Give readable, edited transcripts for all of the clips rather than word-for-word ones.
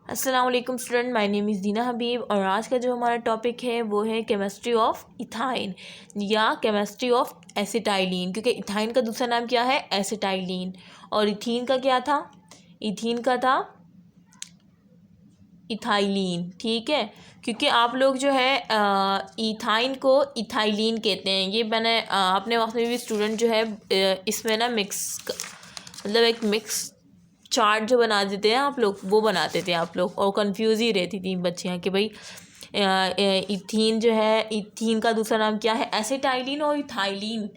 अस्सलाम वालेकुम student, my name is दीना हबीब और आज का जो हमारा टॉपिक है वो है केमिस्ट्री ऑफ इथाइन या केमिस्ट्री ऑफ एसिटाइलिन, क्योंकि इथाइन का दूसरा नाम क्या है, एसिटाइलिन। और इथीन का क्या था, इथीन का था इथाइलिन। ठीक है, क्योंकि आप लोग जो है इथाइन को इथाइलिन कहते हैं। ये मैंने अपने वक्त में भी स्टूडेंट जो है इसमें ना मतलब एक मिक्स चार्ट जो बना देते हैं आप लोग, वो बनाते थे आप लोग, और कंफ्यूज ही रहती थी बच्चियाँ कि भाई इथीन जो है, इथीन का दूसरा नाम क्या है, एसिटाइलिन और इथाइलिन।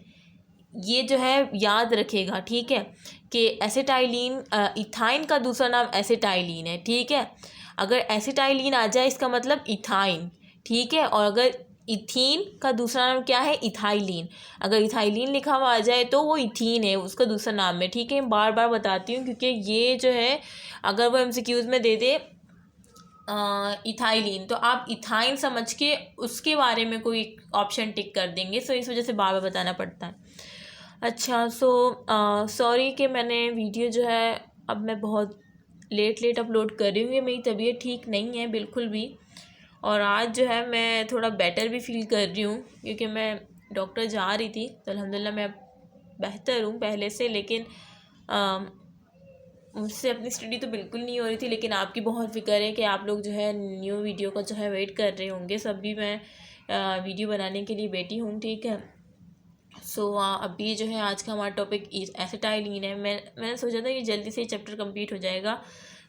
ये जो है याद रखेगा, ठीक है, कि एसिटाइलिन इथाइन का दूसरा नाम एसिटाइलिन है। ठीक है, अगर एसिटाइलिन आ जाए इसका मतलब इथाइन। ठीक है, और अगर इथीन का दूसरा नाम क्या है, इथाइलिन। अगर इथाइलिन लिखा हुआ आ जाए तो वो इथीन है, उसका दूसरा नाम है। ठीक है, बार बार बताती हूँ क्योंकि ये जो है अगर वो एमसीक्यूज़ में दे दे इथाइलिन तो आप इथाइन समझ के उसके बारे में कोई ऑप्शन टिक कर देंगे, सो इस वजह से बार बार बताना पड़ता है। अच्छा, सॉरी कि मैंने वीडियो जो है अब मैं बहुत लेट अपलोड कर रही हूँ। ये मेरी तबीयत ठीक नहीं है बिल्कुल भी, और आज जो है मैं थोड़ा बेटर भी फील कर रही हूँ क्योंकि मैं डॉक्टर जा रही थी, तो अल्हम्दुलिल्लाह मैं बेहतर हूँ पहले से। लेकिन मुझसे अपनी स्टडी तो बिल्कुल नहीं हो रही थी, लेकिन आपकी बहुत फ़िक्र है कि आप लोग जो है न्यू वीडियो का जो है वेट कर रहे होंगे। सब भी मैं वीडियो बनाने के लिए बैठी हूँ। ठीक है, अभी जो है आज का हमारा टॉपिक एसिटाइलिन है। मैंने सोचा था कि जल्दी से चैप्टर कंप्लीट हो जाएगा,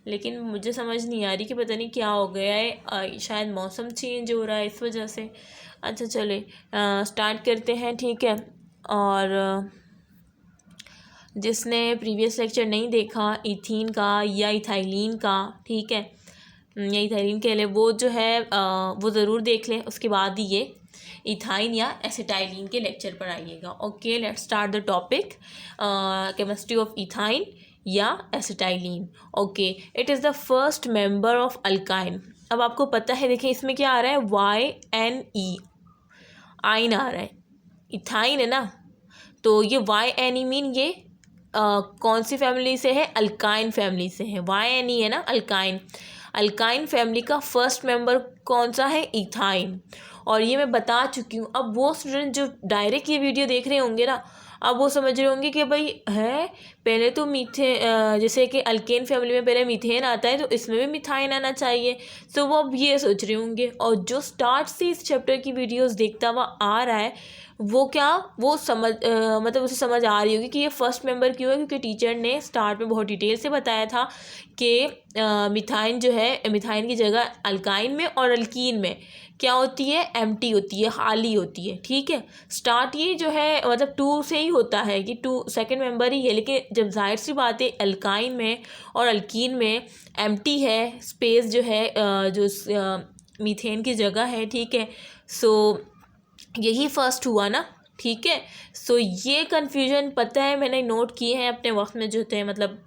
लेकिन मुझे समझ नहीं आ रही कि पता नहीं क्या हो गया है, शायद मौसम चेंज हो रहा है इस वजह से। अच्छा चले स्टार्ट करते हैं। ठीक है, और जिसने प्रीवियस लेक्चर नहीं देखा इथीन का या इथाइलिन का, ठीक है, या इथाइलिन के लिए, वो जो है वो ज़रूर देख लें, उसके बाद ही ये इथाइन या एसिटाइलिन के लेक्चर पर आइएगा। Okay, let's start the topic, chemistry of ethyne या acetylene. Okay, it is the first member of alkyne. अब आपको पता है, देखिए इसमें क्या आ रहा है, YNE, आइन आ रहा है, इथाइन है ना, तो ये YNE मीन ये कौन सी फैमिली से है, अल्काइन फैमिली से है। YNE है ना, अल्काइन। अल्काइन फैमिली का फर्स्ट मेंबर कौन सा है, इथाइन। और ये मैं बता चुकी हूँ। अब वो स्टूडेंट जो डायरेक्ट ये वीडियो देख रहे होंगे ना, अब वो समझ रहे होंगे कि भाई है पहले तो जैसे कि अल्केन फैमिली में पहले मीथेन आता है तो इसमें भी मिथाइन आना चाहिए। तो वो अब ये सोच रहे होंगे, और जो स्टार्ट से इस चैप्टर की वीडियोस देखता हुआ आ रहा है वो मतलब उसे समझ आ रही होगी कि ये फर्स्ट मेंबर क्यों है, क्योंकि टीचर ने स्टार्ट में बहुत डिटेल से बताया था कि मिथाइन जो है, मिथाइन की जगह अल्काइन में और अल्कीन में क्या होती है, एम्प्टी होती है, खाली होती है। ठीक है, स्टार्ट ये जो है मतलब 2 से ही होता है कि 2 सेकेंड मेंबर ही है, लेकिन जब जाहिर सी बात है अल्काइन में और अल्कीन में एम्प्टी है, स्पेस जो है जो मीथेन की जगह है। ठीक है, यही फर्स्ट हुआ ना। ठीक है, ये कन्फ्यूजन पता है मैंने नोट किए हैं अपने वक्त में, जो थे मतलब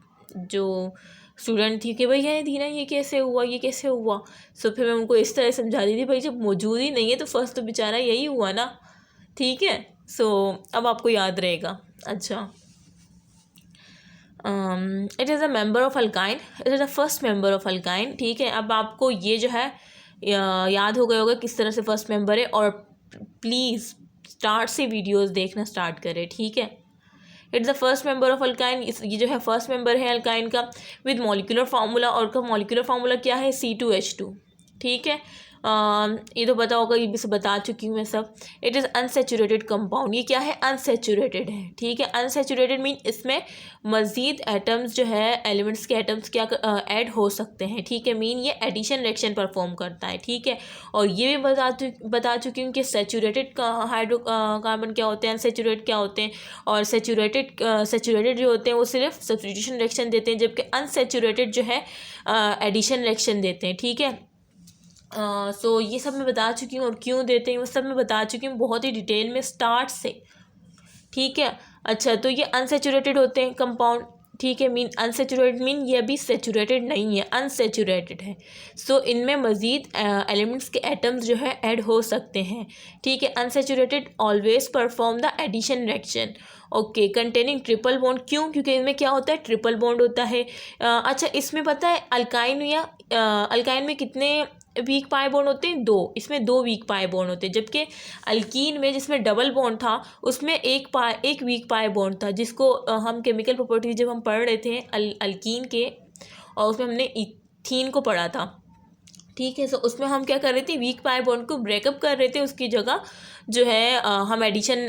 जो स्टूडेंट थी कि भाई ये थी ना, ये कैसे हुआ, ये कैसे हुआ। फिर मैं उनको इस तरह समझा दी थी, भाई जब मौजूद ही नहीं है तो फर्स्ट तो बेचारा यही हुआ ना। ठीक है, अब आपको याद रहेगा। अच्छा, it is a member of alkyne, it is the first member of alkyne. ठीक है, अब आपको ये जो है याद हो गया होगा किस तरह से फर्स्ट मेंबर है, और प्लीज़ स्टार्ट से वीडियोस देखना स्टार्ट करें। ठीक है, it's the first member of alkyne, ये जो है फर्स्ट मेंबर है अल्काइन का, विद मॉलिक्यूलर फार्मूला, और का मॉलिक्यूलर फार्मूला क्या है, C2H2। ठीक है, ये तो पता होगा, ये भी से बता चुकी हूँ मैं सब। इट इज़ अनसेचुरेटेड कंपाउंड, ये क्या है, अनसेचुरेटेड है। ठीक है, अनसेचुरेटेड मीन इसमें मज़ीद एटम्स जो है, एलिमेंट्स के एटम्स क्या ऐड हो सकते हैं। ठीक है, मीन ये एडिशन रिएक्शन परफॉर्म करता है। ठीक है, और ये भी बता चुकी हूँ कि सेचुरेटेड हाइड्रोकार्बन क्या होते हैं, अनसेचुरेटेड क्या होते हैं, और सेचुरेटेड जो होते हैं वो सिर्फ सब्स्टिट्यूशन रिएक्शन देते हैं, जबकि अनसेचुरेटेड जो है एडिशन रिएक्शन देते हैं। ठीक है, ये सब मैं बता चुकी हूँ, और क्यों देते हैं वो सब मैं बता चुकी हूँ बहुत ही डिटेल में स्टार्ट से। ठीक है, अच्छा, तो ये अनसेचुरेटेड होते हैं कंपाउंड, ठीक है, मीन अनसेचुरेटेड मीन ये अभी सेचुरेटेड नहीं है, अनसेचुरेटेड है। सो इनमें मज़ीद एलिमेंट्स के एटम्स जो है ऐड हो सकते हैं। ठीक है, unsaturated always perform the addition reaction. Okay, containing triple bond, क्यों? क्योंकि इनमें क्या होता है, ट्रिपल बॉन्ड होता है। अच्छा, इसमें पता है अल्काइन या अल्काइन में कितने वीक पाई बॉन्ड होते हैं? 2। इसमें 2 वीक पाई बॉन्ड होते हैं, जबकि अल्कीन में जिसमें डबल बॉन्ड था उसमें एक वीक पाई बॉन्ड था, जिसको हम केमिकल प्रॉपर्टीज जब हम पढ़ रहे थे अल्कीन के, और उसमें हमने इथीन को पढ़ा था। ठीक है, सो उसमें हम क्या कर रहे थे, वीक पाई बॉन्ड को ब्रेकअप कर रहे थे, उसकी जगह जो है हम एडिशन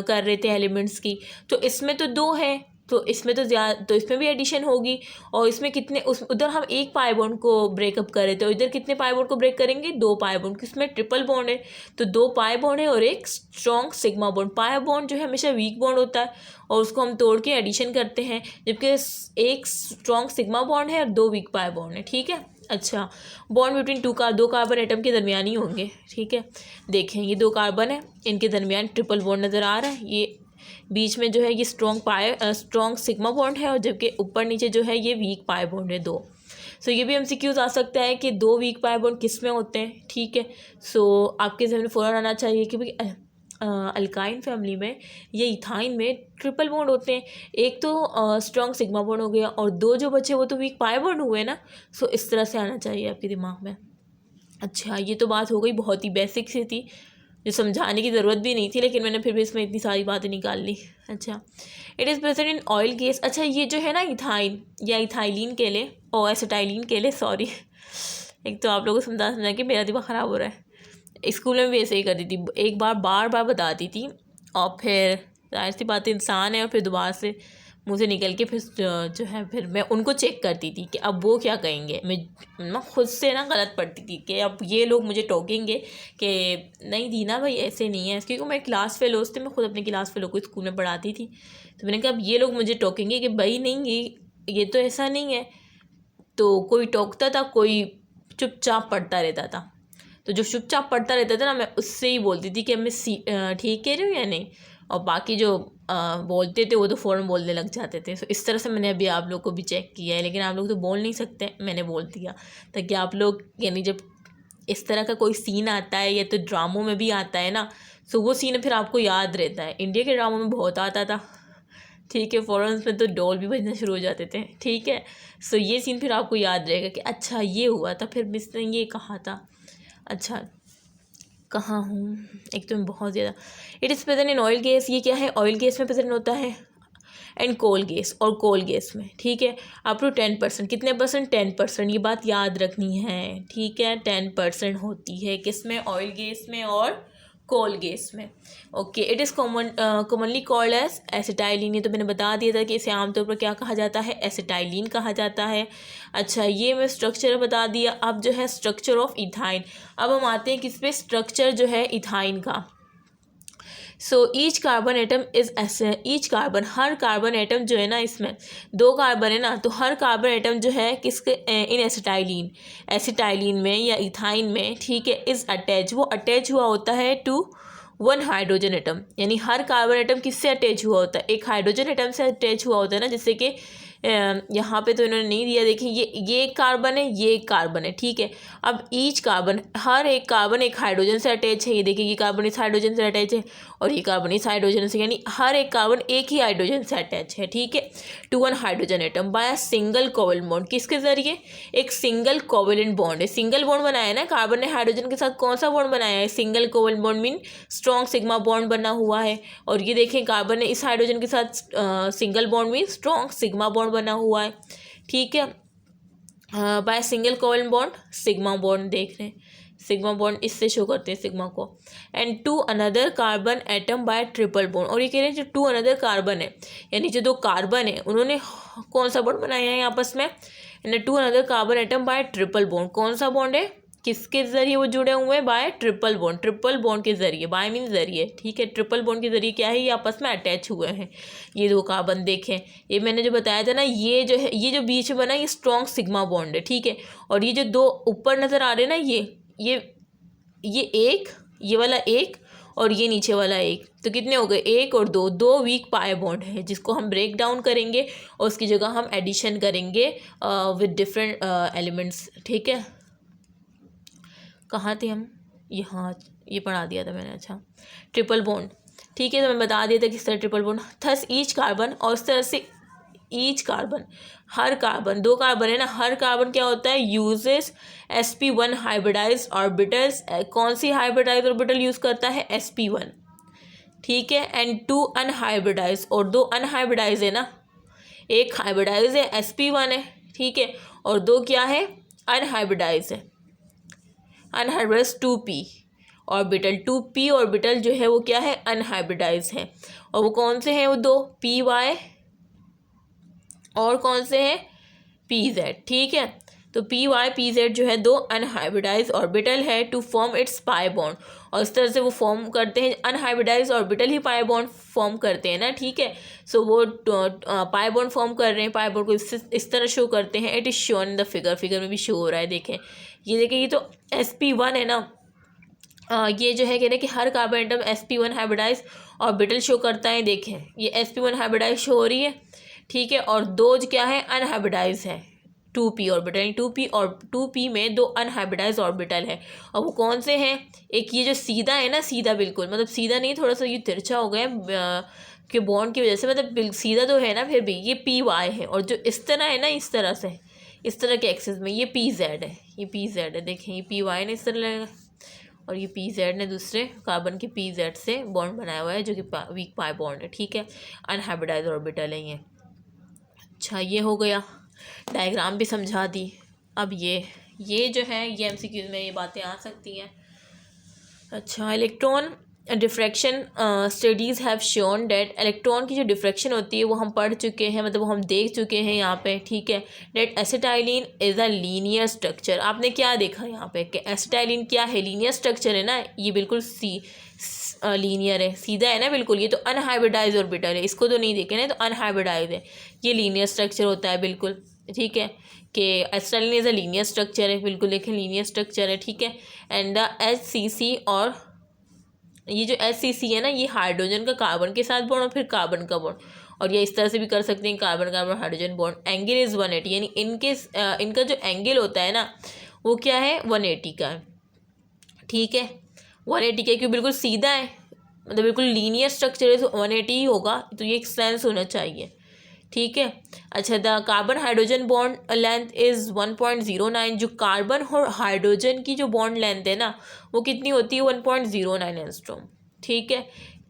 कर रहे थे एलिमेंट्स की। तो इसमें तो 2 है, तो इसमें तो ज़्यादा, तो इसमें भी एडिशन होगी। और इसमें कितने, उस उधर हम एक पाई बॉन्ड को ब्रेकअप कर रहे थे, और इधर कितने पाई बॉन्ड को ब्रेक करेंगे? 2 पाई बॉन्ड। इसमें ट्रिपल बॉन्ड है, तो 2 पाई बॉन्ड है और एक strong sigma bond. Pi bond जो है हमेशा वीक बॉन्ड होता है और उसको हम तोड़ के एडिशन करते हैं, जबकि एक स्ट्रॉन्ग सिग्मा बॉन्ड है और 2 वीक पाई बॉन्ड है। ठीक है, अच्छा, बॉन्ड बिटवीन 2 कार्बन एटम के दरमियान ही होंगे। ठीक है, देखें ये 2 कार्बन है, इनके दरमियान ट्रिपल बॉन्ड नज़र आ रहा है। ये बीच में जो है ये स्ट्रॉन्ग सिग्मा बॉन्ड है, और जबकि ऊपर नीचे जो है ये वीक पाई बॉन्ड है 2। सो ये भी एमसीक्यूज आ सकता है कि 2 वीक पाई बॉन्ड किस में होते हैं। ठीक है, सो आपके जहन में फ़ौरन आना चाहिए कि भाई अल्काइन फैमिली में या इथाइन में ट्रिपल बॉन्ड होते हैं। एक तो स्ट्रॉन्ग सिग्मा बॉन्ड हो गया और 2 जो बचे वो तो वीक पाई बॉन्ड हुए ना। सो इस तरह से आना चाहिए आपके दिमाग में। अच्छा, ये तो बात हो गई बहुत ही बेसिक सी थी, जो समझाने की ज़रूरत भी नहीं थी, लेकिन मैंने फिर भी इसमें इतनी सारी बातें निकाल ली। अच्छा, it is present in oil gas. अच्छा, ये जो है ना इथाइन या इथाइलिन के लिए और एसिटाइलिन के लिए, सॉरी, एक तो आप लोगों को समझा कि मेरा दिमाग ख़राब हो रहा है। स्कूल में भी ऐसे ही करती थी, एक बार बार बताती थी और फिर जाहिर सी बात इंसान है, और फिर दोबारा से मुँह से निकल के फिर जो है फिर मैं उनको चेक करती थी कि अब वो क्या कहेंगे। मैं खुद से ना गलत पढ़ती थी कि अब ये लोग मुझे टोकेंगे कि नहीं दीना भाई ऐसे नहीं है, क्योंकि मैं क्लास फेलो थी, मैं खुद अपने क्लास फेलो को स्कूल में पढ़ाती थी। तो मैंने कहा अब ये लोग मुझे टोकेंगे कि भाई नहीं ये तो ऐसा नहीं है। तो कोई टोकता था, कोई चुपचाप पढ़ता रहता था। तो जो चुपचाप पढ़ता रहता था ना, मैं उससे ही बोलती थी कि मैं ठीक कह रही हूँ या नहीं, और बाकी जो बोलते थे वो तो फ़ौरन बोलने लग जाते थे। तो इस तरह से मैंने अभी आप लोग को भी चेक किया है, लेकिन आप लोग तो बोल नहीं सकते, मैंने बोल दिया ताकि आप लोग, यानी जब इस तरह का कोई सीन आता है या तो ड्रामों में भी आता है ना, तो वो सीन फिर आपको याद रहता है। इंडिया के ड्रामों में बहुत आता था। ठीक है, फ़ौरन में तो डोल भी बजना शुरू हो जाते थे। ठीक है, सो ये सीन फिर आपको याद रहेगा कि अच्छा ये हुआ था, फिर मिस ने ये कहा था। अच्छा, कहाँ हूँ, एक तो मैं बहुत ज़्यादा। It is present in oil gas, ये क्या है, ऑयल गैस में प्रेजेंट होता है, एंड कोल गैस, और कोल गैस में। ठीक है, अप टू 10%, कितने परसेंट? 10%, ये बात याद रखनी है। ठीक है, 10% होती है किसमें? ऑयल गैस में और कोल गैस में। Okay, it is commonly called as acetylene. ये तो मैंने बता दिया था कि इसे आमतौर पर क्या कहा जाता है, एसिटाइलिन कहा जाता है। अच्छा, ये मैं स्ट्रक्चर बता दिया। अब जो है स्ट्रक्चर ऑफ इथाइन, अब हम आते हैं किस पे, स्ट्रक्चर जो है इथाइन का। So each carbon atom is ऐसे, ईच कार्बन, हर कार्बन एटम जो है ना, इसमें 2 कार्बन है ना, तो हर कार्बन एटम जो है किसके, इन एसिटाइलिन में या इथाइन में, ठीक है, इज अटैच, वो अटैच हुआ होता है टू 1 हाइड्रोजन एटम। यानी हर कार्बन एटम किससे अटैच हुआ होता है? एक हाइड्रोजन एटम से अटैच हुआ होता है ना, जिससे कि यहाँ पे तो इन्होंने नहीं दिया, देखिए ये एक कार्बन है, ये एक कार्बन है। ठीक है, अब ईच कार्बन, हर एक कार्बन एक हाइड्रोजन से अटैच है। ये देखिए ये कार्बन इस हाइड्रोजन से अटैच है और ये कार्बन इस हाइड्रोजन से, यानी हर एक कार्बन एक ही हाइड्रोजन से अटैच है। ठीक है, to 1 hydrogen atom by a single covalent bond, किसके जरिए? एक सिंगल कोवेलेंट बॉन्ड है, सिंगल बॉन्ड बनाया है ना कार्बन ने हाइड्रोजन के साथ, कौन सा बॉन्ड बनाया है? Single covalent bond, mean strong sigma bond बना हुआ है। और ये देखें कार्बन ने इस हाइड्रोजन के साथ single bond mean strong sigma bond बना हुआ है। ठीक है, by single covalent bond, sigma bond देख रहे हैं, सिग्मा बॉन्ड इससे शो करते हैं सिग्मा को। And to another carbon atom by triple bond, और ये कह रहे हैं जो 2 अनदर कार्बन है, यानी जो 2 कार्बन है उन्होंने कौन सा बॉन्ड बनाया है आपस में? 2 another carbon atom by triple bond, कौन सा बॉन्ड है, किसके जरिए वो जुड़े हुए हैं? Bye triple bond, triple bond के जरिए, बाय मीन जरिए। ठीक है, ट्रिपल बॉन्ड के जरिए क्या है, ये आपस में अटैच हुए हैं। ये 2 कार्बन देखें, ये मैंने जो बताया था ना, ये जो है, ये जो बीच में बना, ये स्ट्रॉन्ग सिग्मा बॉन्ड है। ठीक है, और ये जो 2 ऊपर नज़र आ रहे हैं ना, ये एक, ये वाला एक, और ये नीचे वाला एक, तो कितने हो गए, एक और दो, दो वीक पाई बॉन्ड है जिसको हम ब्रेक डाउन करेंगे और उसकी जगह हम एडिशन करेंगे विद डिफरेंट एलिमेंट्स। ठीक है, कहाँ थे हम, यहाँ, ये पढ़ा दिया था मैंने। अच्छा, ट्रिपल बॉन्ड, ठीक है, तो मैं बता दिया था किस तरह triple bond. Thus each carbon, और इस तरह से ईच कार्बन, हर कार्बन, दो कार्बन है ना, हर कार्बन क्या होता है, यूजेस sp1 हाइब्रिडाइज ऑर्बिटल्स। कौन सी हाइब्रिडाइज ऑर्बिटल यूज़ करता है, sp1। ठीक है, एंड टू अनहाइब्रिडाइज, और दो अनहाइब्रिडाइज है ना, एक हाइब्रिडाइज है sp1 है, ठीक है, और दो क्या है, अनहाइब्रिडाइज है, unhybridised 2p orbital. 2p orbital जो है वो क्या है, अनहाइब्रिडाइज है, और वो कौन से हैं, वो दो, py और कौन से हैं, pz। ठीक है, तो py pz जो है दो अनहाइब्रिडाइज ऑर्बिटल है to form its pi bond, और इस तरह से वो फॉर्म करते हैं, अनहाइब्रिडाइज ऑर्बिटल ही पाई बॉन्ड फॉर्म करते हैं ना। ठीक है, सो वो पाई बॉन्ड फॉर्म कर रहे हैं, पाई बॉन्ड को इस तरह शो करते हैं। It is shown in the figure, figure में भी शो हो रहा है, देखें, ये देखें, ये तो sp1 है ना, ये जो है कह रहे हैं कि हर carbon atom sp1 hybridise orbital show करता है। देखें, ये sp1 हाइब्रिडाइज शो हो रही है, ठीक है, और दो जो क्या है, अनहाइब्रिडाइज है, 2p ऑर्बिटल, यानी 2p और 2p में दो अनहाइब्रिडाइज ऑर्बिटल है, और वो कौन से हैं, एक ये जो सीधा है ना, सीधा बिल्कुल, मतलब सीधा नहीं, थोड़ा सा ये तिरछा हो गया कि बॉन्ड की वजह से, मतलब सीधा तो है ना, फिर भी ये py है, और जो इस तरह है ना, इस तरह से, इस तरह के एक्सिस में ये pz है, ये pz है, देखें, ये py ने इस तरह लगेगा, और ये pz ने दूसरे कार्बन के pz से बॉन्ड बनाया हुआ है जो कि वीक पाई बॉन्ड है। ठीक है, अनहाइब्रिडाइज ऑर्बिटल है ये। अच्छा, ये हो गया, डायग्राम भी समझा दी। अब ये जो है, ये MCQ में ये बातें आ सकती हैं। अच्छा, electron diffraction studies have shown that, electron की जो डिफ्रैक्शन होती है वो हम पढ़ चुके हैं, मतलब वो हम देख चुके हैं यहाँ पे। ठीक है, that acetylene is a linear structure. आपने क्या देखा यहाँ पे कि एसिटाइलिन क्या है, लीनियर स्ट्रक्चर है ना, ये बिल्कुल लीनियर है, सीधा है ना बिल्कुल, ये तो अनहाइब्रिडाइज ऑर्बिटल है, इसको तो नहीं देखे ना, तो अनहाइब्रिडाइज है, ये लीनियर स्ट्रक्चर होता है बिल्कुल। ठीक है, कि acetylene is a linear structure है, बिल्कुल देखें, लीनियर स्ट्रक्चर है। ठीक है, एंड द HCC, और ये जो HCC है ना, ये हाइड्रोजन का कार्बन के साथ बॉन्ड और फिर कार्बन का बॉन्ड, और ये इस तरह से भी कर सकते हैं, carbon carbon hydrogen bond. Angle is 180, यानी इनका जो एंगल होता है ना, वो क्या है, 180 का है। ठीक है, 180 का, क्योंकि बिल्कुल सीधा है, मतलब बिल्कुल लीनियर स्ट्रक्चर है, तो 180 ही होगा, तो ये एक सेंस होना चाहिए। ठीक है, अच्छा, the carbon hydrogen bond length is 1.09, जो कार्बन और हाइड्रोजन की जो बॉन्ड लेंथ है ना, वो कितनी होती है, 1.09 एंगस्ट्रॉम। ठीक है,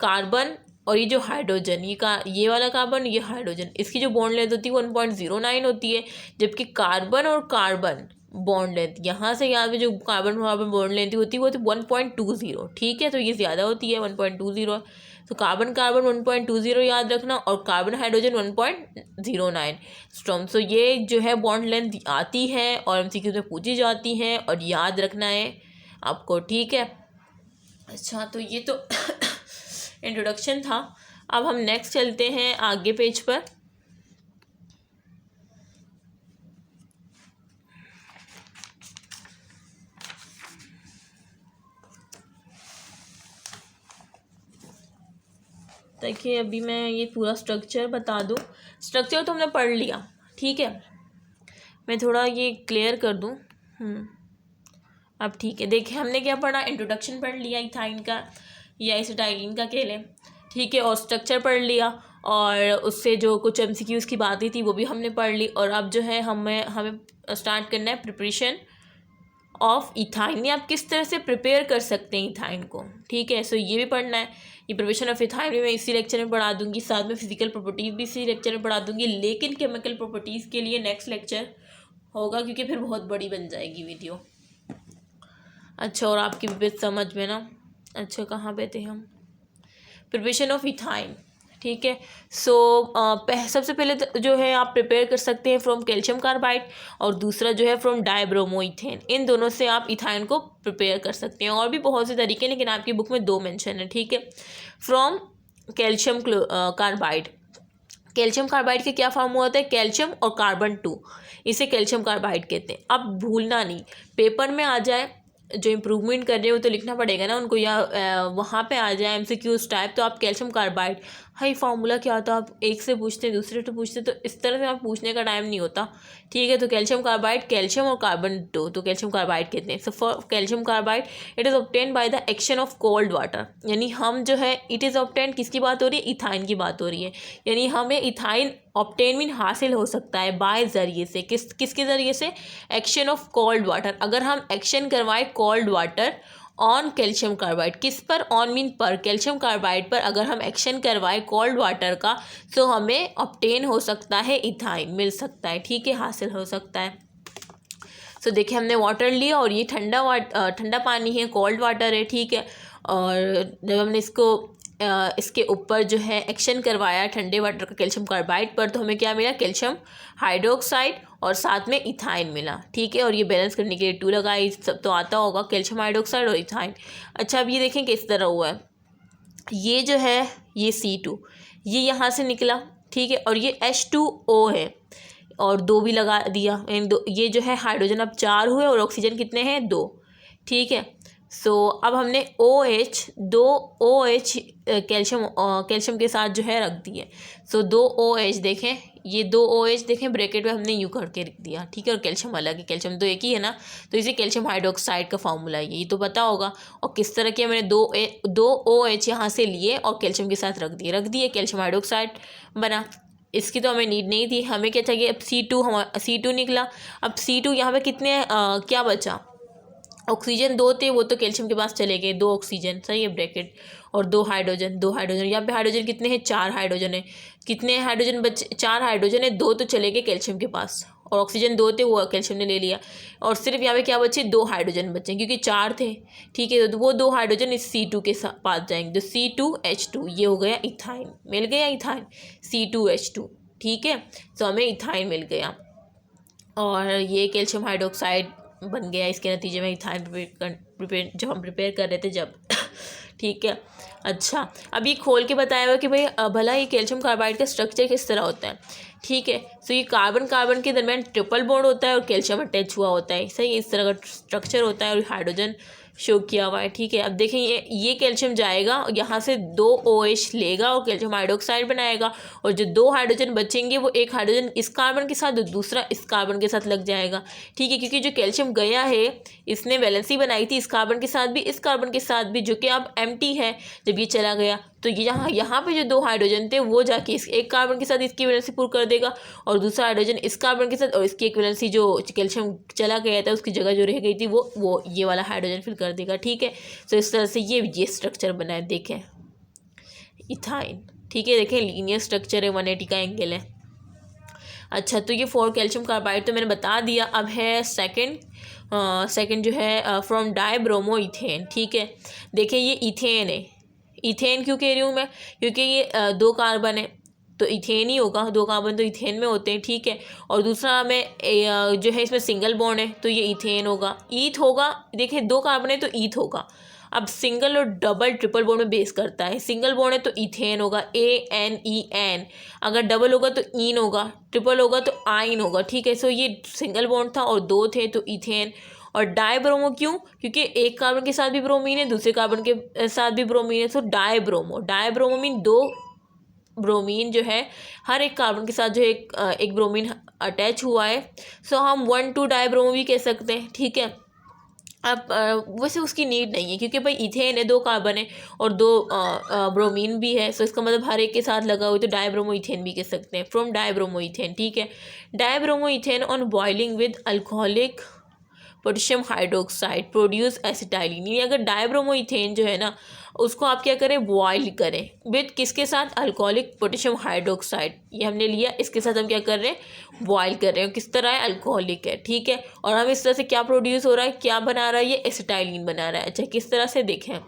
कार्बन और ये जो हाइड्रोजन, ये वाला कार्बन, ये हाइड्रोजन, इसकी जो बॉन्ड लेंथ होती है 1.09 होती है, जबकि कार्बन और कार्बन बॉन्ड लेंथ, यहाँ से यहाँ पे जो कार्बन कार्बन बॉन्ड लेंथ होती है वो 1.20। ठीक है, तो ये ज़्यादा होती है, 1.20, तो कार्बन कार्बन 1.20 याद रखना, और कार्बन हाइड्रोजन 1.09 स्ट्रॉम। सो ये जो है बॉन्ड लेंथ आती है और MCQ में पूछी जाती हैं, और याद रखना है आपको। ठीक है, अच्छा, तो ये तो इंट्रोडक्शन था। अब हम नेक्स्ट चलते हैं आगे पेज पर। देखिए, अभी मैं ये पूरा स्ट्रक्चर बता दूँ, स्ट्रक्चर तो हमने पढ़ लिया। ठीक है, मैं थोड़ा ये क्लियर कर दूँ। अब ठीक है, देखिए, हमने क्या पढ़ा, इंट्रोडक्शन पढ़ लिया इथाइन का या एसिटाइलिन का कह लें। ठीक है, और स्ट्रक्चर पढ़ लिया, और उससे जो कुछ MCQs की बातें थी वो भी हमने पढ़ ली। और अब जो है हमें स्टार्ट करना है प्रिपरेशन ऑफ इथाइन, आप किस तरह से प्रिपेयर कर सकते हैं इथाइन को। ठीक है, सो ये भी पढ़ना है। ये प्रिपरेशन ऑफ इथाइन भी मैं इसी लेक्चर में पढ़ा दूंगी, साथ में फिजिकल प्रॉपर्टीज़ भी इसी लेक्चर में पढ़ा दूंगी, लेकिन केमिकल प्रॉपर्टीज़ के लिए नेक्स्ट लेक्चर होगा, क्योंकि फिर बहुत बड़ी बन जाएगी वीडियो। अच्छा, और आपकी भी समझ में ना, अच्छा, कहाँ पे थे हम, प्रिपरेशन ऑफ इथाइन। ठीक है, सो सबसे पहले जो है आप प्रिपेयर कर सकते हैं फ्रॉम कैल्शियम कार्बाइड, और दूसरा जो है फ्रॉम डाइब्रोमोइथेन। इन दोनों से आप इथाइन को प्रिपेयर कर सकते हैं, और भी बहुत से तरीके, लेकिन आपकी बुक में 2 मेंशन है। ठीक है, from calcium carbide, calcium carbide के क्या फॉर्म होता है, कैल्शियम और कार्बन 2, इसे कैल्शियम कार्बाइड कहते हैं। अब भूलना नहीं, पेपर में आ जाए जो इम्प्रूवमेंट कर रहे हो तो लिखना पड़ेगा ना उनको, या वहाँ पे आ जाए MCQs टाइप, तो आप कैल्शियम कार्बाइड, हाई फार्मूला क्या होता है, आप एक से पूछते दूसरे से पूछते, तो इस तरह से आप पूछने का टाइम नहीं होता, ठीक है। तो कैल्शियम कार्बाइड, कैल्शियम और कार्बन दो तो कैल्शियम कार्बाइड कहते हैं। So for calcium carbide it is obtain by the action of cold water, यानी हम जो है इट इज़ ऑब्टेन, किसकी बात हो रही है, इथाइन की बात हो रही है, यानी हमें इथाइन ऑब्टेन मीन हासिल हो सकता है बाय ज़रिए से, किसके ज़रिए से, एक्शन ऑफ कोल्ड वाटर। अगर हम एक्शन करवाए cold water on calcium carbide, किस पर, ऑन मीन पर, कैल्शियम कार्बाइड पर अगर हम एक्शन करवाए कोल्ड वाटर का, तो हमें ऑब्टेन हो सकता है इथाइन, मिल सकता है, ठीक है, हासिल हो सकता है। सो देखिए हमने वाटर लिया और ये ठंडा पानी है, कोल्ड वाटर है, ठीक है। और जब हमने इसके ऊपर जो है एक्शन करवाया ठंडे वाटर का कैल्शियम कार्बाइड पर, तो हमें क्या मिला, कैल्शियम हाइड्रोक्साइड और साथ में इथाइन मिला, ठीक है। और ये बैलेंस करने के लिए 2 लगाई, सब तो आता होगा, कैल्शियम हाइड्रोक्साइड और इथाइन। अच्छा अब ये देखें किस तरह हुआ है, ये जो है ये C2 ये यहाँ से निकला, ठीक है, और ये H2O है और 2 भी लगा दिया, ये जो है हाइड्रोजन अब 4 हुए और ऑक्सीजन कितने हैं, 2, ठीक है। सो अब हमने दो OH कैल्शियम के साथ जो है रख दिए। सो 2 OH देखें, ये 2 OH देखें ब्रैकेट में हमने यूँ करके रख दिया, ठीक है। और कैल्शियम अलग है, कैल्शियम तो एक ही है ना, तो इसे कैल्शियम हाइड्रोक्साइड का फार्मूला है, ये तो पता होगा। और किस तरह किया, मैंने दो OH यहाँ से लिए और कैल्शियम के साथ रख दिए कैल्शियम हाइड्रोक्साइड बना। इसकी तो हमें नीड नहीं थी, हमें क्या चाहिए, अब C2 निकला। अब C2 यहाँ पे कितने क्या बचा, ऑक्सीजन 2 थे, वो तो कैल्शियम के पास चले गए, 2 ऑक्सीजन, सही है ब्रैकेट, और 2 हाइड्रोजन, यहाँ पे हाइड्रोजन कितने हैं, 4 हाइड्रोजन है, कितने हाइड्रोजन बचे, 4 हाइड्रोजन है, 2 तो चले गए कैल्शियम के पास, और ऑक्सीजन 2 थे वो कैल्शियम ने ले लिया, और सिर्फ यहाँ पे क्या बचे, 2 हाइड्रोजन बचे क्योंकि 4 थे, ठीक है। तो वो 2 हाइड्रोजन इस C2 के पास जाएंगे, तो C2H2 ये हो गया इथाइन, मिल गया इथाइन, C2H2, ठीक है। तो हमें इथाइन मिल गया और ये कैल्शियम हाइड्रोक्साइड बन गया, इसके नतीजे में इथाइन प्रिपेयर जब हम प्रिपेयर कर रहे थे जब ठीक है। अच्छा अब ये खोल के बताया हुआ कि भाई भला ये कैल्शियम कार्बाइड का स्ट्रक्चर किस तरह होता है, ठीक है। सो ये कार्बन के दरमियान ट्रिपल बॉन्ड होता है और कैल्शियम अटैच हुआ होता है, सही, इस तरह का स्ट्रक्चर होता है और हाइड्रोजन शो किया हुआ है, ठीक है। अब देखें ये कैल्शियम जाएगा यहाँ से 2 OH लेगा और कैल्शियम हाइड्रोक्साइड बनाएगा, और जो 2 हाइड्रोजन बचेंगे वो एक हाइड्रोजन इस कार्बन के साथ और दूसरा इस कार्बन के साथ लग जाएगा, ठीक है। क्योंकि जो कैल्शियम गया है इसने वैलेंसी बनाई थी इस कार्बन के साथ भी, इस कार्बन के साथ भी, जो कि अब एम्प्टी है। जब ये चला गया तो यहाँ पे जो 2 हाइड्रोजन थे वो जाके इस एक कार्बन के साथ इसकी वैलेंसी पूरी कर देगा, और दूसरा हाइड्रोजन इस कार्बन के साथ और इसकी एक वैलेंसी जो कैल्शियम चला गया था उसकी जगह जो रह गई थी वो ये वाला हाइड्रोजन फिल कर देगा, ठीक है। तो इस तरह से ये स्ट्रक्चर बना है, देखें इथाइन, ठीक है। देखें लीनियर स्ट्रक्चर है, 180 का एंगल है। अच्छा तो ये 4 कैल्शियम कार्बाइड तो मैंने बता दिया। अब है सेकंड जो है फ्रॉम डाइब्रोमो इथेन, ठीक है। देखिए ये इथेन है, इथेन क्यों कह रही हूँ मैं, क्योंकि ये 2 कार्बन है तो इथेन ही होगा, 2 कार्बन तो इथेन में होते हैं, ठीक है। और दूसरा में जो है इसमें सिंगल बॉन्ड है तो ये इथेन होगा, ईथ होगा। देखिए 2 कार्बन है तो ईथ होगा। अब सिंगल और डबल ट्रिपल बॉन्ड में बेस करता है, सिंगल बॉन्ड है तो इथेन होगा, ANEN, अगर डबल होगा तो ईन होगा, ट्रिपल होगा तो आइन होगा, ठीक है। सो ये सिंगल बॉन्ड था और 2 थे तो इथेन। और डाइब्रोमो क्यों, क्योंकि एक कार्बन के साथ भी ब्रोमीन है, दूसरे कार्बन के साथ भी ब्रोमीन है, तो डाइब्रोमो मीन 2 ब्रोमीन जो है हर एक कार्बन के साथ जो एक ब्रोमीन अटैच हुआ है। सो हम 1,2 डाइब्रोमो भी कह सकते हैं, ठीक है। अब वैसे उसकी नीड नहीं है क्योंकि भाई इथेन है, 2 कार्बन है और 2 ब्रोमीन भी है, सो इसका मतलब हर एक के साथ लगा हुआ, तो डाइब्रोमो इथेन भी कह सकते हैं, फ्रॉम डाइब्रोमो इथेन, ठीक है। Dibromo ethane on boiling with alcoholic potassium hydroxide produce acetylene. यानी अगर डाइब्रोमो इथेन जो है ना उसको आप क्या करें, बॉयल करें विद किसके साथ, अल्कोहलिक पोटेशियम हाइड्रोक्साइड, ये हमने लिया, इसके साथ हम क्या कर रहे हैं, बॉयल कर रहे हैं। किस तरह है, अल्कोहलिक है, ठीक है। और हम इस तरह से क्या प्रोड्यूस हो रहा है, क्या बना रहा है, ये एसिटाइलिन बना रहा है। अच्छा किस तरह से देखें,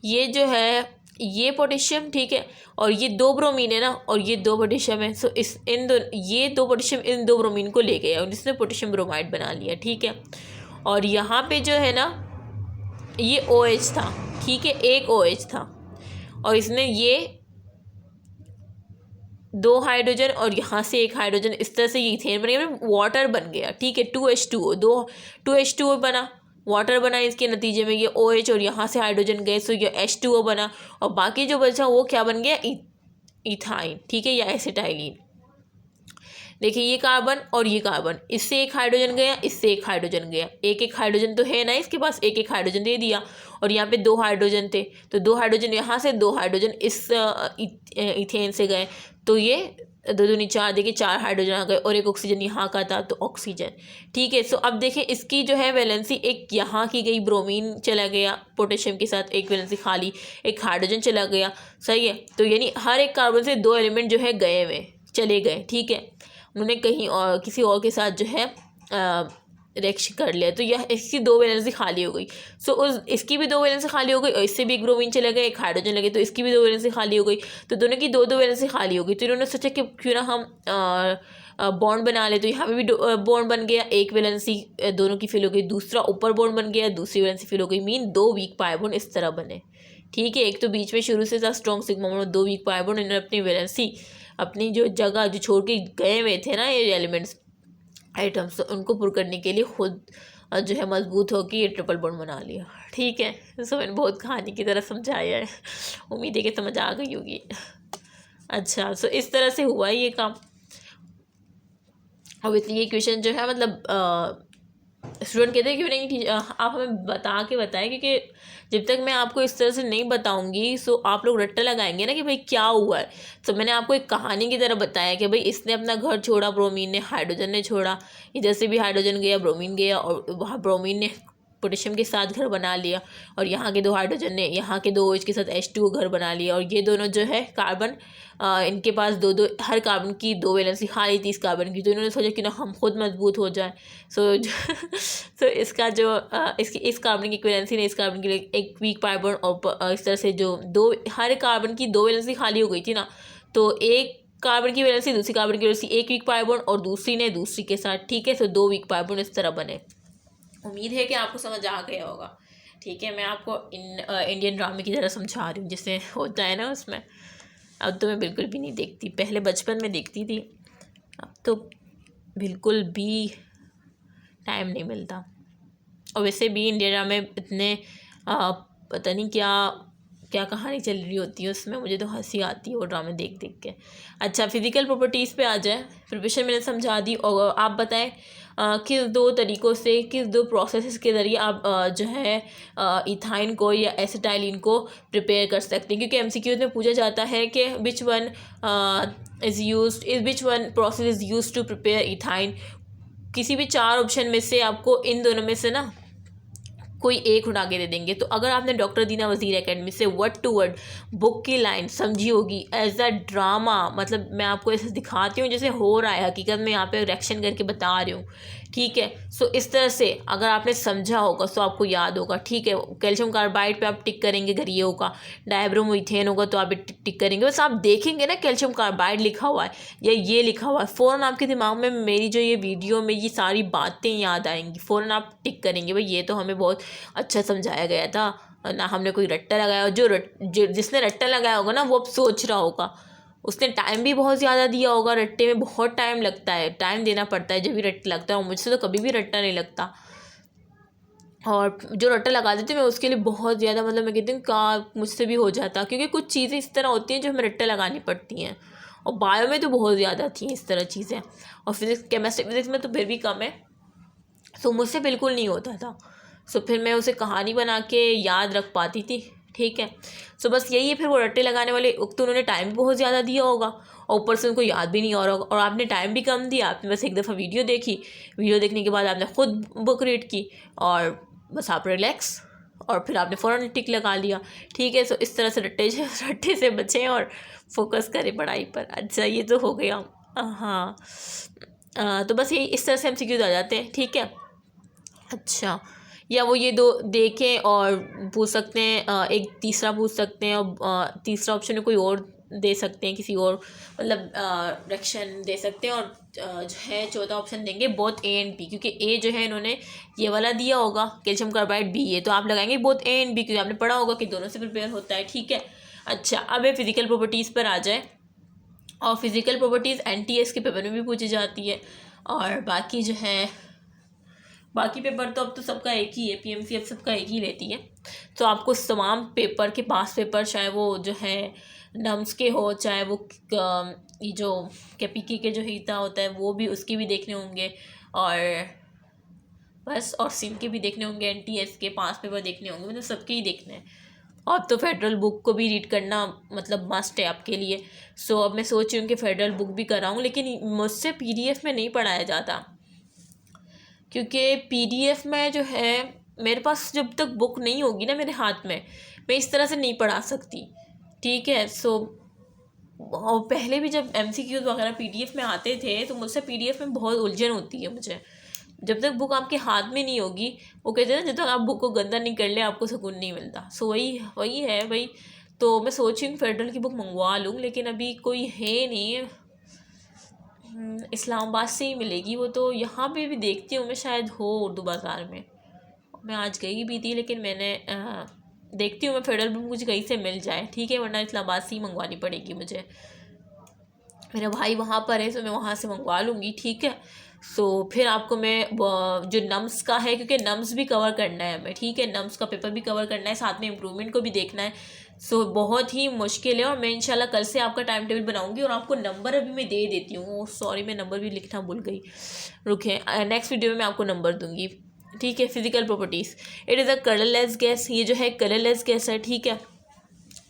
ये जो है ये पोटेशियम, ठीक है, और ये 2 ब्रोमीन है ना, और ये 2 पोटेशियम है। सो ये 2 पोटेशियम इन 2 ब्रोमीन को ले गया और इसने पोटेशियम ब्रोमाइड बना लिया, ठीक है। और यहाँ पे जो है ना ये OH था, ठीक है, एक OH था और इसने ये 2 हाइड्रोजन और यहाँ से 1 हाइड्रोजन, इस तरह से ये इथेन बन गया, वाटर बन गया, ठीक है। 2H2O 2H2O बना, वाटर बना, इसके नतीजे में ये OH और यहाँ से हाइड्रोजन गए, सो ये H2O बना, और बाकी जो बचा वो क्या बन गया, इथाइन, ठीक है, या एसिटाइलिन। देखिए ये कार्बन और ये कार्बन, इससे एक हाइड्रोजन गया, इससे एक हाइड्रोजन गया, एक एक हाइड्रोजन तो है ना इसके पास, एक एक हाइड्रोजन दे दिया, और यहाँ पे 2 हाइड्रोजन थे, तो 2 हाइड्रोजन यहाँ से, 2 हाइड्रोजन इस इथेन से गए, तो ये 2 दूनी 4, देखिए 4 हाइड्रोजन आ गए, और एक ऑक्सीजन यहाँ का था, तो ऑक्सीजन, ठीक है। सो अब देखें इसकी जो है वैलेंसी, एक यहाँ की गई, ब्रोमीन चला गया पोटेशियम के साथ, एक वैलेंसी खाली, एक हाइड्रोजन चला गया, सही है। तो यानी हर एक कार्बन से 2 एलिमेंट जो है गए हुए, चले गए, ठीक है, उन्होंने कहीं और किसी और के साथ जो है रिएक्शन कर लिया, तो यह इसकी 2 वैलेंसी खाली हो गई। सो उस इसकी भी 2 वैलेंसी खाली हो गई, और इससे भी एक ब्रोमीन चला गया, एक हाइड्रोजन लगे, तो इसकी भी 2 वैलेंसी खाली हो गई, तो दोनों की 2 वैलेंसी खाली हो गई। तो इन्होंने सोचा कि क्यों ना हम बॉन्ड बना ले, तो यहाँ पे भी बॉन्ड बन गया, एक वैलेंसी दोनों की फिल हो गई, दूसरा ऊपर बॉन्ड बन गया, दूसरी वैलेंसी फिल हो गई, मीन 2 वीक पाई बॉन्ड इस तरह बने, ठीक है। एक तो बीच में शुरू से था strong sigma bond, 2 week pi bond, इन्होंने अपनी वैलेंसी, अपनी जो जगह जो छोड़ के गए हुए थे ना ये एलिमेंट्स आइटम्स, तो उनको पुर करने के लिए खुद जो है मजबूत होकर ये ट्रिपल बॉन्ड बना लिया, ठीक है। सो मैंने बहुत कहानी की तरह समझाया है, उम्मीद है कि समझ आ गई होगी। अच्छा, सो इस तरह से हुआ ये काम। अब ये क्वेश्चन जो है मतलब स्टूडेंट कहते हैं कि नहीं आप हमें बता के बताएं, क्योंकि जब तक मैं आपको इस तरह से नहीं बताऊंगी सो आप लोग रट्टा लगाएंगे ना कि भाई क्या हुआ है। तो मैंने आपको एक कहानी की तरह बताया कि भाई इसने अपना घर छोड़ा, ब्रोमीन ने, हाइड्रोजन ने छोड़ा, इधर से भी हाइड्रोजन गया, ब्रोमीन गया, और वहाँ ब्रोमीन ने पोटेशियम के साथ घर बना लिया, और यहाँ के 2 हाइड्रोजन ने यहाँ के 2 OH के साथ H2O घर बना लिया, और ये दोनों जो है कार्बन इनके पास 2 हर कार्बन की 2 वैलेंसी खाली थी इस कार्बन की, तो इन्होंने सोचा कि ना हम खुद मजबूत हो जाए। सो इसका जो इस कार्बन की वैलेंसी ने इस कार्बन के लिए एक वीक पाई बॉन्ड, और इस तरह से जो 2 हर कार्बन की 2 वैलेंसी खाली हो गई थी ना, तो एक कार्बन की वैलेंसी दूसरी कार्बन की वैलेंसी एक वीक पाई बॉन्ड, और दूसरी ने दूसरी के साथ, ठीक है। सो 2 वीक पाई बॉन्ड इस तरह बने। उम्मीद है कि आपको समझ आ गया होगा, ठीक है। मैं आपको इंडियन ड्रामे की तरह समझा रही हूँ, जैसे होता है ना उसमें। अब तो मैं बिल्कुल भी नहीं देखती, पहले बचपन में देखती थी, अब तो बिल्कुल भी टाइम नहीं मिलता। और वैसे भी इंडियन ड्रामे इतने पता नहीं क्या क्या कहानी चल रही होती है उसमें, मुझे तो हंसी आती है वो ड्रामे देख देख के। अच्छा, फिज़िकल प्रॉपर्टीज़ पे आ जाए। प्रिपरेशन मैंने समझा दी, और आप बताएं किस 2 तरीक़ों से, किस 2 प्रोसेस के ज़रिए आप जो है इथाइन को या एसिटाइलिन को प्रिपेयर कर सकते हैं, क्योंकि MCQ में पूछा जाता है कि which one process is use to prepare ethyne. किसी भी 4 ऑप्शन में से आपको इन दोनों में से ना कोई एक उठा के दे देंगे। तो अगर आपने डॉक्टर दीना वज़ीर एकेडमी से वर्ड टू वर्ड बुक की लाइन समझी होगी एज अ ड्रामा, मतलब मैं आपको ऐसे दिखाती हूँ जैसे हो रहा है, हकीकत में यहाँ पे रिएक्शन करके बता रही हूँ, ठीक है। सो इस तरह से अगर आपने समझा होगा तो आपको याद होगा, ठीक है। कैल्शियम कार्बाइड पे आप टिक करेंगे अगर ये होगा, डायब्रोमीथेन होगा तो आप टिक करेंगे। बस आप देखेंगे ना कैल्शियम कार्बाइड लिखा हुआ है या ये लिखा हुआ है, फ़ौरन आपके दिमाग में मेरी जो ये वीडियो में ये सारी बातें याद आएंगी, फ़ौरन आप टिक करेंगे भाई ये तो हमें बहुत अच्छा समझाया गया था, ना हमने कोई रट्टा लगाया। जिसने रट्टा लगाया होगा ना वो अब सोच रहा होगा, उसने टाइम भी बहुत ज़्यादा दिया होगा, रट्टे में बहुत टाइम लगता है, टाइम देना पड़ता है जब भी रट्टा लगता है, और मुझसे तो कभी भी रट्टा नहीं लगता। और जो रट्टा लगा देती मैं उसके लिए बहुत ज़्यादा, मतलब मैं कहती हूँ का मुझसे भी हो जाता, क्योंकि कुछ चीज़ें इस तरह होती हैं जो हमें रट्टा लगानी पड़ती हैं, और बायो में तो बहुत ज़्यादा थी इस तरह चीज़ें, और फिज़िक्स केमिस्ट्री फिज़िक्स में तो फिर भी कम है। सो मुझसे बिल्कुल नहीं होता था। सो फिर मैं उसे कहानी बना के याद रख पाती थी, ठीक है। सो बस यही है। फिर वो रट्टे लगाने वाले तो उन्होंने टाइम भी बहुत ज़्यादा दिया होगा, और ऊपर से उनको याद भी नहीं हो रहा होगा, और आपने टाइम भी कम दिया, आपने बस एक दफ़ा वीडियो देखी, वीडियो देखने के बाद आपने ख़ुद बुक रीड की, और बस आप रिलैक्स, और फिर आपने फ़ौरन टिक लगा लिया, ठीक है। सो इस तरह से रट्टे से बचें और फोकस करें पढ़ाई पर। अच्छा, ये तो हो गया। हाँ, तो बस यही इस तरह से MCQ आ जाते हैं, ठीक है। अच्छा, या वो ये 2 देखें और पूछ सकते हैं, एक तीसरा पूछ सकते हैं, और तीसरा ऑप्शन में कोई और दे सकते हैं, किसी और मतलब डायरेक्शन दे सकते हैं, और जो है चौथा ऑप्शन देंगे बोथ A एंड B, क्योंकि A जो है इन्होंने ये वाला दिया होगा कैल्शियम कार्बाइड, B ये तो आप लगाएंगे बोथ A एंड B, क्योंकि आपने पढ़ा होगा कि दोनों से प्रिपेयर होता है, ठीक है। अच्छा, अब ये फिज़िकल प्रॉपर्टीज़ पर आ जाए, और फिज़िकल प्रॉपर्टीज़ NTS के पेपर में भी पूछी जाती है, और बाकी जो है बाकी पेपर तो अब तो सबका एक ही है, पीएमसी अब सबका एक ही लेती है। तो आपको तमाम पेपर के पास पेपर, चाहे वो जो है नम्स के हो, चाहे वो ये जो केपीके के जो हिस्सा होता है वो भी, उसके भी देखने होंगे, और बस और सिम के भी देखने होंगे, एनटीएस के 5 पेपर देखने होंगे, मतलब सबके ही देखने हैं। और तो फेडरल बुक को भी रीड करना मतलब मस्ट है आपके लिए। सो अब मैं सोच रही हूँ कि फेडरल बुक भी कराऊँ, लेकिन मुझसे पीडीएफ में नहीं पढ़ाया जाता, क्योंकि पीडीएफ में जो है मेरे पास जब तक बुक नहीं होगी ना मेरे हाथ में, मैं इस तरह से नहीं पढ़ा सकती, ठीक है। सो और पहले भी जब एमसीक्यूज वगैरह पीडीएफ में आते थे तो मुझसे पीडीएफ में बहुत उलझन होती है मुझे। जब तक बुक आपके हाथ में नहीं होगी, वो कहते हैं ना, जब तक आप बुक को गंदा नहीं कर ले आपको सुकून नहीं मिलता। सो वही है भाई। तो मैं सोच रही हूँ फेडरल की बुक मंगवा लूँ, लेकिन अभी कोई है नहीं। इस्लामाबाद से ही मिलेगी वो, तो यहाँ पे भी देखती हूँ मैं, शायद हो उर्दू बाज़ार में। मैं आज गई भी थी, लेकिन मैंने देखती हूँ मैं फेडरल बुक मुझे कहीं से मिल जाए, ठीक है, वरना इस्लामाबाद से ही मंगवानी पड़ेगी मुझे। मेरा भाई वहाँ पर है तो मैं वहाँ से मंगवा लूँगी, ठीक है। सो फिर आपको मैं जो नम्स का है, क्योंकि नम्स भी कवर करना है हमें, ठीक है, नम्स का पेपर भी कवर करना है, साथ में इम्प्रूवमेंट को भी देखना है। सो बहुत ही मुश्किल है, और मैं इंशाल्लाह कल से आपका टाइम टेबल बनाऊंगी, और आपको नंबर अभी मैं दे देती हूँ। सॉरी, मैं नंबर भी लिखना भूल गई, रुके, नेक्स्ट वीडियो में मैं आपको नंबर दूँगी, ठीक है। Physical properties, it is a colourless gas, ये जो है कलरलेस गैस है, ठीक है,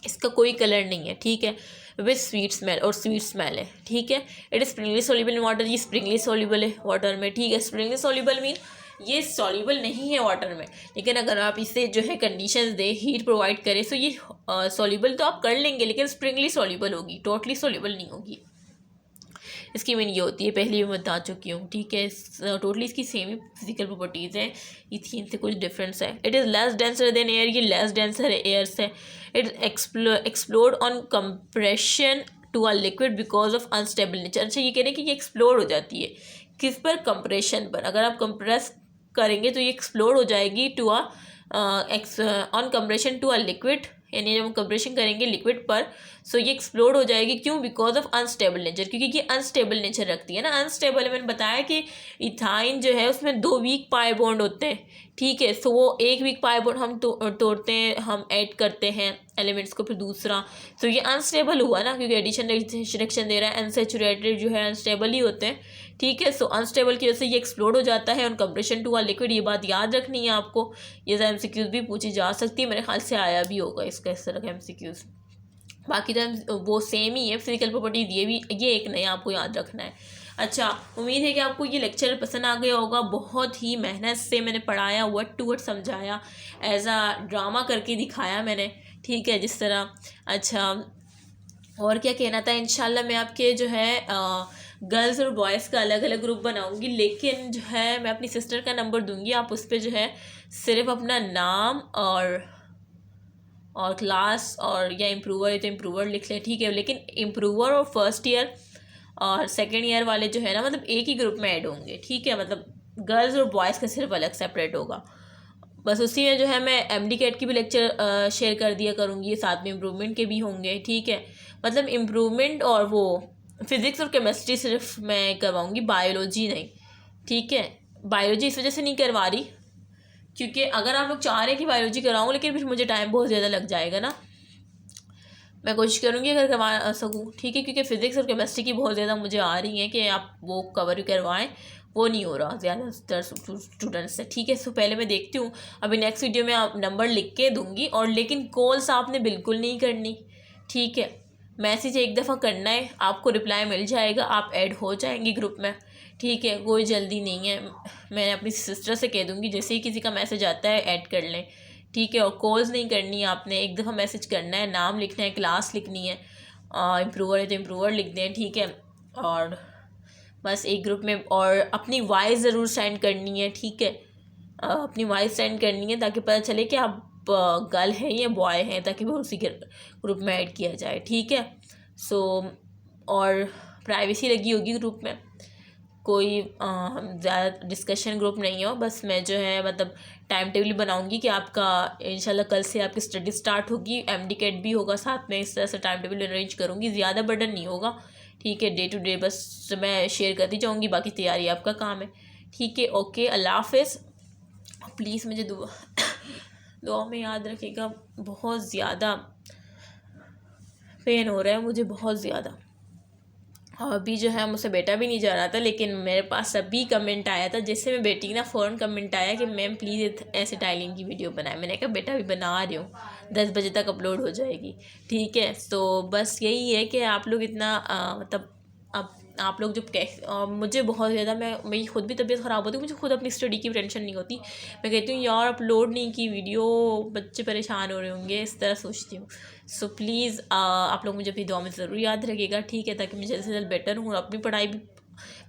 इसका कोई कलर नहीं है, ठीक है, विद स्वीट स्मेल, और स्वीट स्मेल है, ठीक है। It is Sprüngli soluble in water, ये स्प्रिंगली सॉल्युबल है वाटर में, ठीक है। स्प्रिंगली सॉल्युबल मीन ये सॉल्युबल नहीं है वाटर में, लेकिन अगर आप इसे जो है कंडीशंस दे, हीट प्रोवाइड करें, तो ये सॉल्युबल तो आप कर लेंगे, लेकिन स्प्रिंगली सॉल्युबल होगी, टोटली सॉल्युबल नहीं होगी। इसकी मीन ये होती है, पहले भी बता चुकी हूँ, ठीक है। टोटली इसकी सेम ही फिजिकल प्रॉपर्टीज़ है, इथीन से कुछ डिफरेंस है। It is less denser than air, ये लेस डेंसर है एयर से। It explode on compression to a liquid because of unstable nature. अच्छा, ये कह रहे हैं कि ये एक्सप्लोड हो जाती है किस पर, कंप्रेशन पर। अगर आप कंप्रेस करेंगे तो ये एक्सप्लोड हो जाएगी to a on compression to a liquid, यानी जब हम कंप्रेशन करेंगे लिक्विड पर, सो ये एक्सप्लोड हो जाएगी। क्यों? बिकॉज ऑफ अनस्टेबल नेचर, क्योंकि ये अनस्टेबल नेचर रखती है ना। अनस्टेबल मैंने बताया कि इथाइन जो है उसमें 2 वीक पाई बॉन्ड होते हैं, ठीक है। सो वो एक वीक पाई बॉन्ड हम तोड़ते हैं, हम ऐड करते हैं एलिमेंट्स को, फिर दूसरा। सो ये अनस्टेबल हुआ ना, क्योंकि एडिशन रिएक्शन दे रहा है। अनसेचुरेटेड जो है अनस्टेबल ही होते हैं, ठीक है। सो अनस्टेबल की वजह से ये एक्सप्लोड हो जाता है on compression to a liquid. ये बात याद रखनी है आपको, ये एमसीक्यूज भी पूछी जा सकती है, मेरे ख्याल से आया भी होगा इसका इस तरह का एमसीक्यूज। बाकी तो वो सेम ही है फिजिकल प्रॉपर्टीज, ये एक नया आपको याद रखना है। अच्छा, उम्मीद है कि आपको ये लेक्चर पसंद आ गया होगा। बहुत ही मेहनत से मैंने पढ़ाया, वर्ड टू वर्ड समझाया, एज आ ड्रामा करके दिखाया मैंने, ठीक है, जिस तरह। अच्छा, और क्या कहना था, इंशाल्लाह मैं आपके जो है गर्ल्स और बॉयज़ का अलग अलग ग्रुप बनाऊंगी, लेकिन जो है मैं अपनी सिस्टर का नंबर दूंगी, आप उस पर जो है सिर्फ अपना नाम और क्लास और या इम्प्रूवर है तो इम्प्रूवर लिख लें, ठीक है। लेकिन इम्प्रूवर और फर्स्ट ईयर और सेकेंड ईयर वाले जो है ना, मतलब एक ही ग्रुप में ऐड होंगे, ठीक है। मतलब गर्ल्स और बॉयज़ का सिर्फ अलग सेपरेट होगा। बस उसी में जो है मैं एमडी कैट की भी लेक्चर शेयर कर दिया करूँगी, साथ में इम्प्रूवमेंट के भी होंगे, ठीक है। मतलब इम्प्रूवमेंट और वो फिज़िक्स और केमिस्ट्री सिर्फ मैं करवाऊँगी, बायोलॉजी नहीं, ठीक है। बायोलॉजी इस वजह से नहीं करवा रही क्योंकि अगर आप लोग चाह रहे हैं कि बायोलॉजी कराऊँ, लेकिन फिर मुझे टाइम बहुत ज़्यादा लग जाएगा ना। मैं कोशिश करूँगी अगर करवा सकूँ, ठीक है, क्योंकि फ़िज़िक्स और केमिस्ट्री की बहुत ज़्यादा मुझे आ रही हैं कि आप वो कवर करवाएं, वो नहीं हो रहा ज़्यादातर स्टूडेंट्स से, ठीक है। सो पहले मैं देखती हूँ, अभी नेक्स्ट वीडियो में आप नंबर लिख के दूँगी, और लेकिन कॉल्स आपने बिल्कुल नहीं करनी, ठीक है। मैसेज एक दफ़ा करना है, आपको रिप्लाई मिल जाएगा, आप ऐड हो जाएंगी ग्रुप में, ठीक है। कोई जल्दी नहीं है, मैं अपनी सिस्टर से कह दूँगी जैसे ही किसी का मैसेज आता है ऐड कर लें, ठीक है। और कॉल्स नहीं करनी है आपने, एक दफ़ा मैसेज करना है, नाम लिखना है, क्लास लिखनी है, इम्प्रूवर है तो इम्प्रूवर लिख दें, ठीक है। और बस एक ग्रुप में, और अपनी वॉइस ज़रूर सेंड करनी है, ठीक है। अपनी वॉइस सेंड करनी है ताकि पता चले कि आप गर्ल हैं या बॉय हैं, ताकि वो उसी के ग्रुप में ऐड किया जाए, ठीक है। सो और प्राइवेसी लगी होगी ग्रुप में, कोई ज़्यादा डिस्कशन ग्रुप नहीं हो। बस मैं जो है मतलब टाइम टेबल बनाऊंगी कि आपका इंशाल्लाह कल से आपकी स्टडी स्टार्ट होगी, एमडी कैट भी होगा साथ में, इस तरह से टाइम टेबल अरेंज करूँगी, ज़्यादा बर्डन नहीं होगा, ठीक है। डे टू डे बस मैं शेयर करती जाऊँगी, बाकी तैयारी आपका काम है, ठीक है। ओके, अल्लाह हाफ़िज़। प्लीज़ मुझे दुआ में याद रखिएगा। बहुत ज़्यादा पेन हो रहा है मुझे, बहुत ज़्यादा। और अभी जो है मुझसे बैठा भी नहीं जा रहा था, लेकिन मेरे पास अभी कमेंट आया था, जिससे मैं बेटी ना फ़ौरन कमेंट आया कि मैम प्लीज़ ऐसे टाइलिंग की वीडियो बनाए। मैंने कहा बेटा अभी बना रही हूँ, 10 बजे तक अपलोड हो जाएगी, ठीक है। तो बस यही है कि आप लोग इतना मतलब अब आप लोग जो मुझे बहुत ज़्यादा मेरी खुद भी तबीयत ख़राब होती है, मुझे खुद अपनी स्टडी की टेंशन नहीं होती। मैं कहती हूँ यार अपलोड नहीं की वीडियो, बच्चे परेशान हो रहे होंगे, इस तरह सोचती हूँ। सो प्लीज़ आप लोग मुझे अपनी दुआ में ज़रूर याद रखिएगा, ठीक है, ताकि मैं जल्द से जल्द बेटर हूँ और अपनी पढ़ाई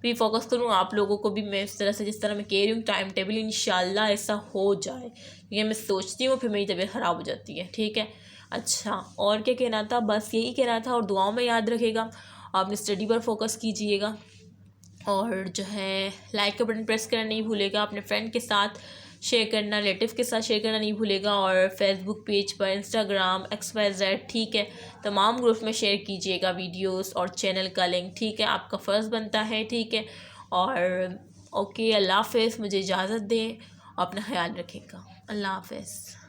भी फोकस करूँ। आप लोगों को भी मैं इस तरह से, जिस तरह मैं कह रही हूँ, टाइम टेबल इंशाल्लाह ऐसा हो जाए, क्योंकि मैं सोचती हूँ फिर मेरी तबीयत ख़राब हो जाती है, ठीक है। अच्छा, और क्या कहना था, बस यही कहना था। और दुआओं में याद रखेगा, अपनी स्टडी पर फोकस कीजिएगा, और जो है लाइक का बटन प्रेस करना नहीं भूलेगा, अपने फ्रेंड के साथ शेयर करना, रिलेटिव के साथ शेयर करना नहीं भूलेगा, और फेसबुक पेज पर, इंस्टाग्राम, XYZ, ठीक है, तमाम ग्रुप में शेयर कीजिएगा वीडियोस और चैनल का लिंक, ठीक है, आपका फ़र्ज़ बनता है, ठीक है। और ओके, अल्लाह हाफ़िज़, मुझे इजाज़त दें, अपना ख्याल रखिएगा, अल्लाह हाफ़िज़।